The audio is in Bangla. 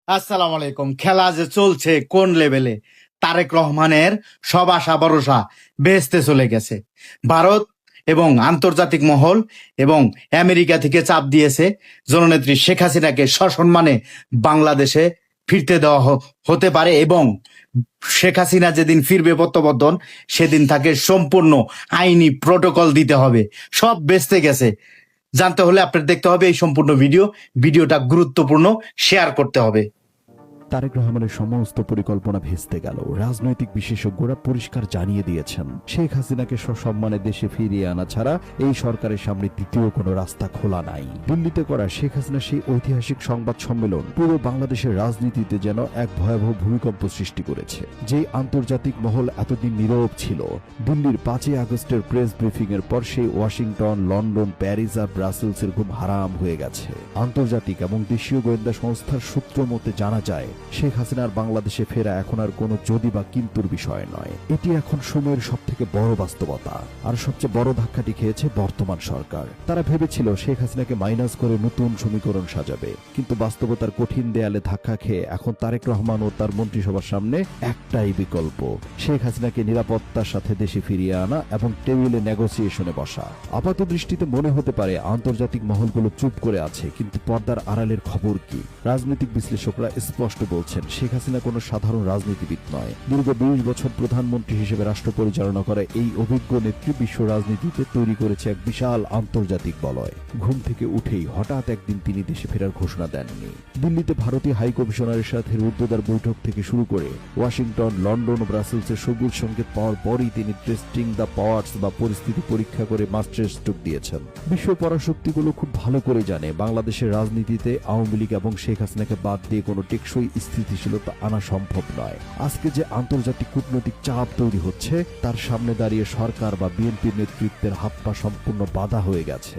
আসসালামু আলাইকুম। খেলা যে চলছে কোন লেভেলে, তারেক রহমানের সব আশা ভরসা ভেস্তে চলে গেছে। ভারত এবং আন্তর্জাতিক মহল এবং আমেরিকা থেকে চাপ দিয়েছে জননেত্রী শেখ হাসিনাকে সসম্মানে বাংলাদেশে ফিরতে দেওয়া হতে পারে, এবং শেখ হাসিনা যেদিন ফিরবে প্রত্যাবর্তন, সেদিন তাকে সম্পূর্ণ আইনি প্রটোকল দিতে হবে। সব বেস্তে গেছে। জানতে হলে আপনার দেখতে হবে এই সম্পূর্ণ ভিডিওটা গুরুত্বপূর্ণ, শেয়ার করতে হবে। তারেক রহমানের সমস্ত পরিকল্পনা ভেস্তে গেল। রাজনৈতিক বিশেষজ্ঞরা পরিষ্কার জানিয়ে দিয়েছেন, শেখ হাসিনাকে সসম্মানে দেশে ফিরিয়ে আনা ছাড়া এই সরকারের সামনে দ্বিতীয় কোনো রাস্তা খোলা নাই। দিল্লিতে করা শেখ হাসিনার সেই ঐতিহাসিক সংবাদ সম্মেলন পুরো বাংলাদেশের রাজনীতিতে যেন এক ভয়াবহ ভূমিকম্প সৃষ্টি করেছে। যে আন্তর্জাতিক মহল এতদিন নীরব ছিল, দিল্লির 5ই আগস্টের প্রেস ব্রিফিং এর পর সেই ওয়াশিংটন, লন্ডন, প্যারিস আর ব্রাসেলসের ঘুম হারাম হয়ে গেছে। আন্তর্জাতিক এবং দেশীয় গোয়েন্দা সংস্থার সূত্র মতে জানা যায়, শেখ হাসিনার বাংলাদেশে ফেরা এখন আর কোনো যদি বা কিন্তুর বিষয় নয়। এটি এখন সময়ের সব থেকে বড় বাস্তবতা। আর সবচেয়ে বড় ধাক্কাটি খেয়েছে বর্তমান সরকার। তারা ভেবেছিল শেখ হাসিনাকে মাইনাস করে নতুন সমীকরণ সাজাবে, কিন্তু বাস্তবতার কঠিন দেয়ালে ধাক্কা খেয়ে এখন তারেক রহমান ও তার মন্ত্রিসভার সামনে একটাই বিকল্প, শেখ হাসিনাকে নিরাপত্তার সাথে দেশে ফিরিয়ে আনা এবং টেবিলে নেগোসিয়েশনে বসা। আপাত দৃষ্টিতে মনে হতে পারে আন্তর্জাতিক মহলগুলো চুপ করে আছে, কিন্তু পর্দার আড়ালের খবর কি? রাজনৈতিক বিশ্লেষকরা স্পষ্ট বলছেন, শেখ হাসিনা কোনো সাধারণ রাজনীতিবিদ নয়। দীর্ঘ 20 বছর প্রধানমন্ত্রী হিসেবে রাষ্ট্র পরিচালনা করে এই অভিজ্ঞ নেত্রী বিশ্ব রাজনীতিতে তৈরি করেছে এক বিশাল আন্তর্জাতিক বলয়। ঘুম থেকে উঠেই হঠাৎ একদিন তিনি দেশে ফেরার ঘোষণা দেননি। দিল্লিতে ভারতীয় হাই কমিশনারের সাথে রুদ্ধদ্বার বৈঠক থেকে শুরু করে ওয়াশিংটন, লন্ডন ও ব্রাসেলসের সবুজ সংকেত পাওয়ার পরই তিনি টেস্টিং দ্য পাওয়ার্স বা পরিস্থিতি পরীক্ষা করে মাস্টার স্ট্রোক দিয়েছেন। বিশ্ব পরাশক্তিগুলো খুব ভালো করে জানে, বাংলাদেশের রাজনীতিতে আওয়ামী লীগ এবং শেখ হাসিনাকে বাদ দিয়ে কোনো টেকসই স্থিতিশীলতা আনা সম্ভব নয়। আজকে যে আন্তর্জাতিক কূটনৈতিক চাপ তৈরি হচ্ছে, তার সামনে দাঁড়িয়ে সরকার বা বিএনপির নেতৃত্বের হাত পা সম্পূর্ণ বাধা হয়ে গেছে।